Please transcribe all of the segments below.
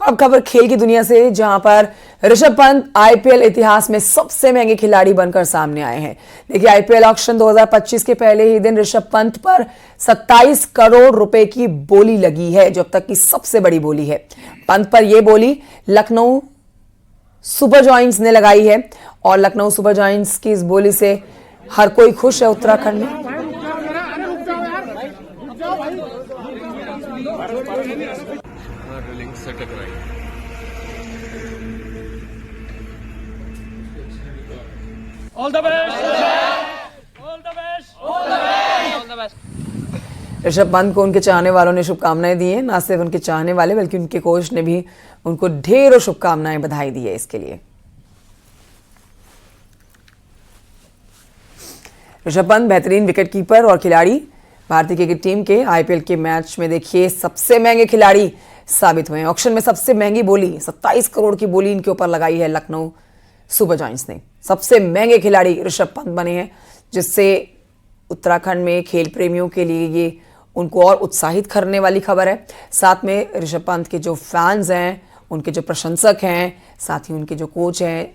अब खबर खेल की दुनिया से, जहां पर ऋषभ पंत आईपीएल इतिहास में सबसे महंगे खिलाड़ी बनकर सामने आए हैं। देखिए, आईपीएल ऑक्शन 2025 के पहले ही दिन ऋषभ पंत पर 27 करोड़ रुपए की बोली लगी है, जो अब तक की सबसे बड़ी बोली है। पंत पर यह बोली लखनऊ सुपर जॉयंट्स ने लगाई है और लखनऊ सुपर जॉयंट्स की इस बोली से हर कोई खुश है उत्तराखंड में। All the best. All the best. All the best. All the best. Rishabh Pant को उनके चाहने वालों ने शुभकामनाएं दी हैं। न सिर्फ उनके चाहने वाले बल्कि उनके कोच ने भी उनको ढेरों शुभकामनाएं, बधाई दी है इसके लिए। ऋषभ पंत बेहतरीन विकेटकीपर और खिलाड़ी, भारतीय क्रिकेट टीम के आईपीएल के मैच में देखिए सबसे महंगे खिलाड़ी साबित हुए हैं। ऑक्शन में सबसे महंगी बोली 27 करोड़ की बोली इनके ऊपर लगाई है लखनऊ सुपर जॉयंट्स ने। सबसे महंगे खिलाड़ी ऋषभ पंत बने हैं, जिससे उत्तराखंड में खेल प्रेमियों के लिए ये उनको और उत्साहित करने वाली खबर है। साथ में ऋषभ पंत के जो फैंस हैं, उनके जो प्रशंसक हैं, साथ ही उनके जो कोच हैं,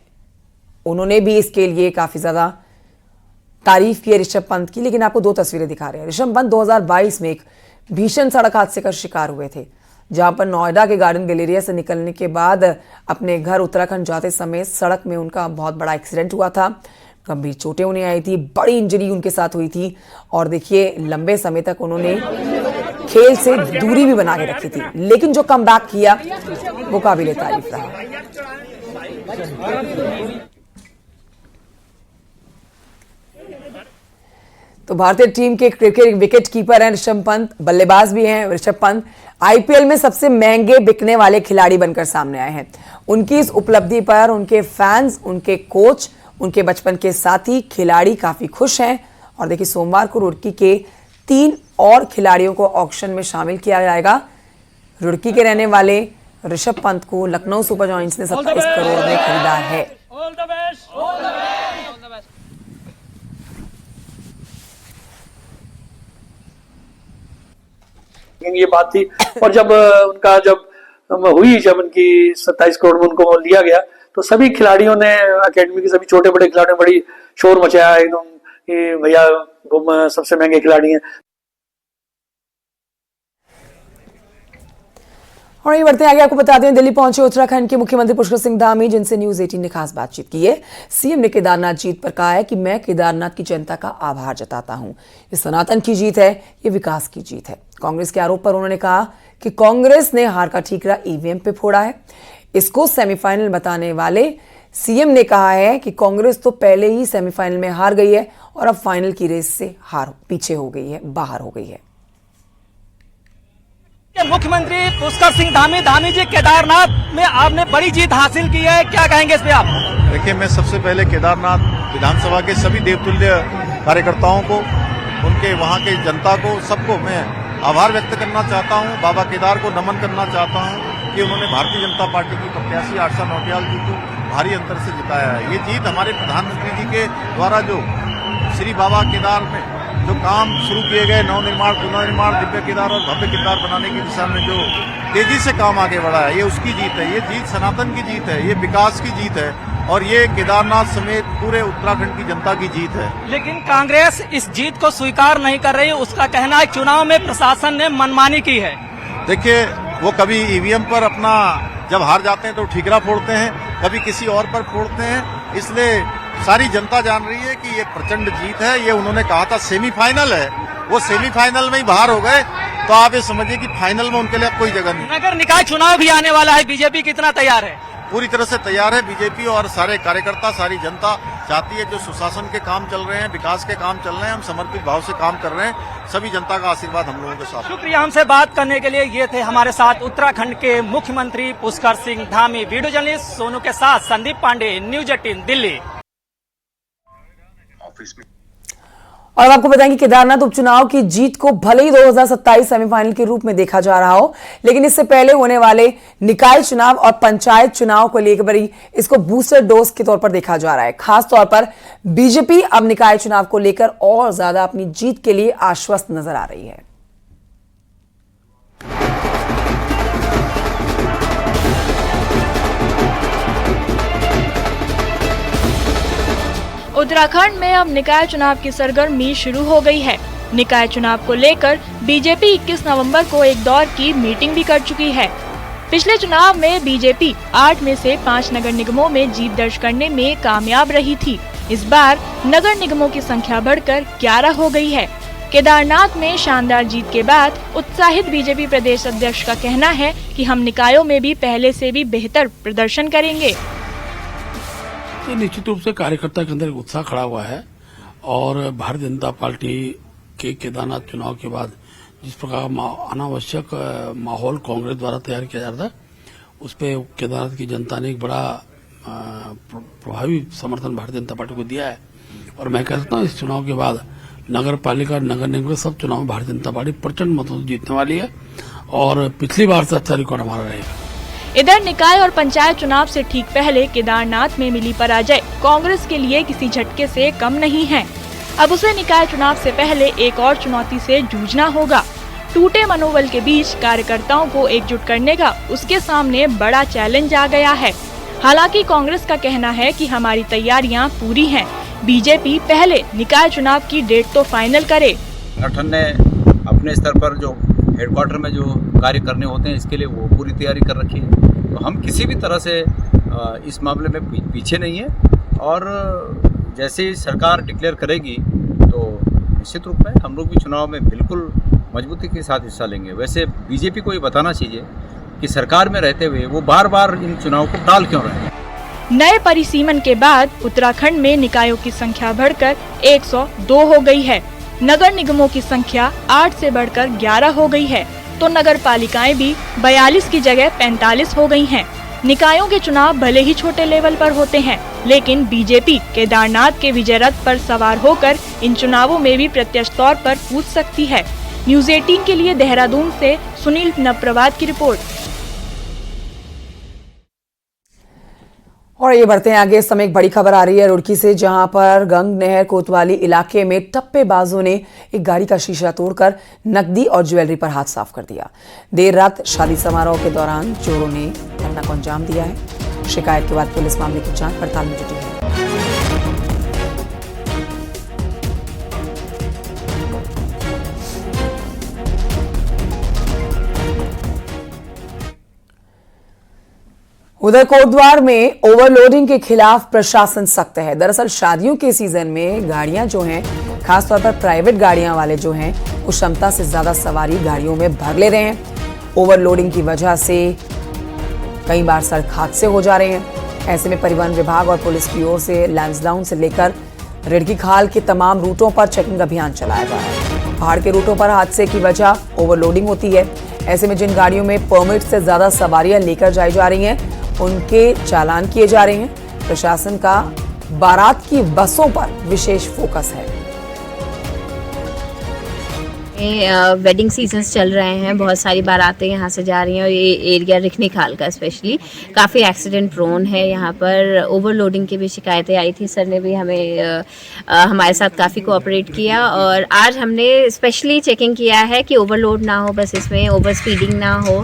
उन्होंने भी इसके लिए काफ़ी ज़्यादा तारीफ की है ऋषभ पंत की। लेकिन आपको दो तस्वीरें दिखा रहे हैं। ऋषभ पंत 2022 में एक भीषण सड़क हादसे का शिकार हुए थे, जहां पर नोएडा के गार्डन गैलेरिया से निकलने के बाद अपने घर उत्तराखंड जाते समय सड़क में उनका बहुत बड़ा एक्सीडेंट हुआ था। गंभीर चोटें उन्हें आई थी, बड़ी इंजरी उनके साथ हुई थी और देखिए लंबे समय तक उन्होंने खेल से दूरी भी बना के रखी थी। लेकिन जो कमबैक किया वो काबिले तारीफ रहा। तो भारतीय टीम के क्रिकेट विकेट कीपर हैं ऋषभ पंत, बल्लेबाज भी हैं। ऋषभ पंत आईपीएल में सबसे महंगे बिकने वाले खिलाड़ी बनकर सामने आए हैं। उनकी इस उपलब्धि पर उनके फैंस, उनके कोच, उनके बचपन के साथी खिलाड़ी काफी खुश हैं। और देखिए, सोमवार को रुड़की के 3 और खिलाड़ियों को ऑक्शन में शामिल किया जाएगा। रुड़की के रहने वाले ऋषभ पंत को लखनऊ सुपर जॉयंट्स ने 27 करोड़ में खरीदा है। ये बात थी। और जब उनकी 27 करोड़ में उनको लिया गया तो सभी खिलाड़ियों ने, एकेडमी के सभी छोटे बड़े खिलाड़ियों ने बड़ी शोर मचाया एकदम कि भैया वो सबसे महंगे खिलाड़ी हैं। और ये बढ़ते आगे, आपको बता दें दिल्ली पहुंचे उत्तराखंड के मुख्यमंत्री पुष्कर सिंह धामी, जिनसे न्यूज 18 ने खास बातचीत की है। सीएम ने केदारनाथ जीत पर कहा है कि मैं केदारनाथ की जनता का आभार जताता हूं। ये सनातन की जीत है, ये विकास की जीत है। कांग्रेस के आरोप पर उन्होंने कहा कि कांग्रेस ने हार का ठीकरा ईवीएम पे फोड़ा है। इसको सेमीफाइनल बताने वाले सीएम ने कहा है कि कांग्रेस तो पहले ही सेमीफाइनल में हार गई है और अब फाइनल की रेस से पीछे हो गई है, बाहर हो गई है। मुख्यमंत्री पुष्कर सिंह धामी जी, केदारनाथ में आपने बड़ी जीत हासिल की है, क्या कहेंगे इस पे आप? देखिए, मैं सबसे पहले केदारनाथ विधानसभा के सभी देवतुल्य कार्यकर्ताओं को, उनके वहां के जनता को, सबको मैं आभार व्यक्त करना चाहता हूं। बाबा केदार को नमन करना चाहता हूं कि उन्होंने भारतीय जनता पार्टी की प्रत्याशी आशा नौटियाल जी को भारी अंतर से जिताया है। ये जीत हमारे प्रधानमंत्री जी के द्वारा जो श्री बाबा केदार में जो काम शुरू किए गए, नवनिर्माण, पुनर्निर्माण, दिव्य केदार और भव्य केदार बनाने की दिशा में जो तेजी से काम आगे बढ़ा है, ये उसकी जीत है। ये जीत सनातन की जीत है, ये विकास की जीत है और ये केदारनाथ समेत पूरे उत्तराखंड की जनता की जीत है। लेकिन कांग्रेस इस जीत को स्वीकार नहीं कर रही। उसका कहना है चुनाव में प्रशासन ने मनमानी की है। देखिए, वो कभी ईवीएम पर अपना जब हार जाते हैं तो ठीकरा फोड़ते हैं, कभी किसी और पर फोड़ते हैं। इसलिए सारी जनता जान रही है कि ये प्रचंड जीत है। ये उन्होंने कहा था सेमीफाइनल है, वो सेमीफाइनल में ही बाहर हो गए, तो आप ये समझिए कि फाइनल में उनके लिए अब कोई जगह नहीं। नगर निकाय चुनाव भी आने वाला है, बीजेपी कितना तैयार है? पूरी तरह से तैयार है बीजेपी और सारे कार्यकर्ता, सारी जनता चाहती है जो सुशासन के काम चल रहे हैं, विकास के काम चल रहे हैं, हम समर्पित भाव से काम कर रहे हैं। सभी जनता का आशीर्वाद हम लोगों के साथ। शुक्रिया हमसे बात करने के लिए। ये थे हमारे साथ उत्तराखंड के मुख्यमंत्री पुष्कर सिंह धामी। वीडियो जर्नलिस्ट सोनू के साथ संदीप पांडे, न्यूज 18 दिल्ली। और आपको बताएं कि केदारनाथ उपचुनाव की जीत को भले ही 2027 सेमीफाइनल के रूप में देखा जा रहा हो, लेकिन इससे पहले होने वाले निकाय चुनाव और पंचायत चुनाव को लेकर इसको बूस्टर डोज के तौर पर देखा जा रहा है। खास तौर पर बीजेपी अब निकाय चुनाव को लेकर और ज्यादा अपनी जीत के लिए आश्वस्त नजर आ रही है। उत्तराखंड में अब निकाय चुनाव की सरगर्मी शुरू हो गई है। निकाय चुनाव को लेकर बीजेपी 21 नवंबर को एक दौर की मीटिंग भी कर चुकी है। पिछले चुनाव में बीजेपी 8 में से 5 नगर निगमों में जीत दर्ज करने में कामयाब रही थी। इस बार नगर निगमों की संख्या बढ़कर 11 हो गई है। केदारनाथ में शानदार जीत के बाद उत्साहित बीजेपी प्रदेश अध्यक्ष का कहना है कि हम निकायों में भी पहले से भी बेहतर प्रदर्शन करेंगे। तो निश्चित रूप से कार्यकर्ता के अंदर एक उत्साह खड़ा हुआ है और भारतीय जनता पार्टी के केदारनाथ चुनाव के बाद जिस प्रकार अनावश्यक माहौल कांग्रेस द्वारा तैयार किया जा रहा था, उस पे केदारनाथ की जनता ने एक बड़ा प्रभावी समर्थन भारतीय जनता पार्टी को दिया है। और मैं कह सकता हूँ इस चुनाव के बाद नगर पालिका, नगर निगम सब चुनाव में भारतीय जनता पार्टी प्रचंड मतों से जीतने वाली है और पिछली बार से अच्छा रिकॉर्ड हमारा रहेगा। इधर निकाय और पंचायत चुनाव से ठीक पहले केदारनाथ में मिली पराजय कांग्रेस के लिए किसी झटके से कम नहीं है। अब उसे निकाय चुनाव से पहले एक और चुनौती से जूझना होगा। टूटे मनोबल के बीच कार्यकर्ताओं को एकजुट करने का उसके सामने बड़ा चैलेंज आ गया है। हालांकि कांग्रेस का कहना है कि हमारी तैयारियां पूरी हैं। बीजेपी पहले निकाय चुनाव की डेट तो फाइनल करे। संगठन ने अपने स्तर पर जो हेडक्वार्टर में जो कार्य करने होते हैं, इसके लिए वो पूरी तैयारी कर रखी है। तो हम किसी भी तरह से इस मामले में पीछे नहीं है और जैसे ही सरकार डिक्लेयर करेगी तो निश्चित रूप में हम लोग भी चुनाव में बिल्कुल मजबूती के साथ हिस्सा लेंगे। वैसे बीजेपी को ये बताना चाहिए कि सरकार में रहते हुए वो बार बार इन चुनाव को टाल क्यों रहे हैं। नए परिसीमन के बाद उत्तराखंड में निकायों की संख्या बढ़कर 102 हो गई है। नगर निगमों की संख्या 8 से बढ़कर 11 हो गई है, तो नगर पालिकाएं भी 42 की जगह 45 हो गई हैं। निकायों के चुनाव भले ही छोटे लेवल पर होते हैं, लेकिन बीजेपी केदारनाथ के विजय रथ पर सवार होकर इन चुनावों में भी प्रत्यक्ष तौर पर कूद सकती है। न्यूज 18 के लिए देहरादून से सुनील नप्रवात की रिपोर्ट। और ये बढ़ते हैं आगे। इस समय एक बड़ी खबर आ रही है रुड़की से, जहां पर गंग नहर कोतवाली इलाके में टप्पेबाजों ने एक गाड़ी का शीशा तोड़कर नकदी और ज्वेलरी पर हाथ साफ कर दिया। देर रात शादी समारोह के दौरान चोरों ने घटना को अंजाम दिया है। शिकायत के बाद पुलिस मामले की जांच पड़ताल में जुटी है। उधर कोटद्वार में ओवरलोडिंग के खिलाफ प्रशासन सख्त है। दरअसल शादियों के सीजन में गाड़ियां जो हैं, खासतौर पर प्राइवेट गाड़ियां वाले जो हैं, वो क्षमता से ज्यादा सवारी गाड़ियों में भर ले रहे हैं। ओवरलोडिंग की वजह से कई बार सड़क हादसे हो जा रहे हैं। ऐसे में परिवहन विभाग और पुलिस की ओर से लैंसडाउन से लेकर रिड़की खाल के तमाम रूटों पर चेकिंग अभियान चलाया जा रहा है। पहाड़ के रूटों पर हादसे की वजह ओवरलोडिंग होती है। ऐसे में जिन गाड़ियों में परमिट से ज्यादा सवारियां लेकर जाई जा रही हैं, उनके चालान किए जा रहे हैं। प्रशासन का बारात की बसों पर विशेष फोकस है। वेडिंग सीजन्स चल रहे हैं, बहुत सारी बारातें यहाँ से जा रही हैं और ये एरिया रिखनी खाल का स्पेशली काफ़ी एक्सीडेंट प्रोन है। यहाँ पर ओवरलोडिंग की भी शिकायतें आई थी। सर ने भी हमें हमारे साथ काफ़ी कोऑपरेट किया और आज हमने स्पेशली चेकिंग किया है कि ओवरलोड ना हो, बस इसमें ओवर स्पीडिंग ना हो।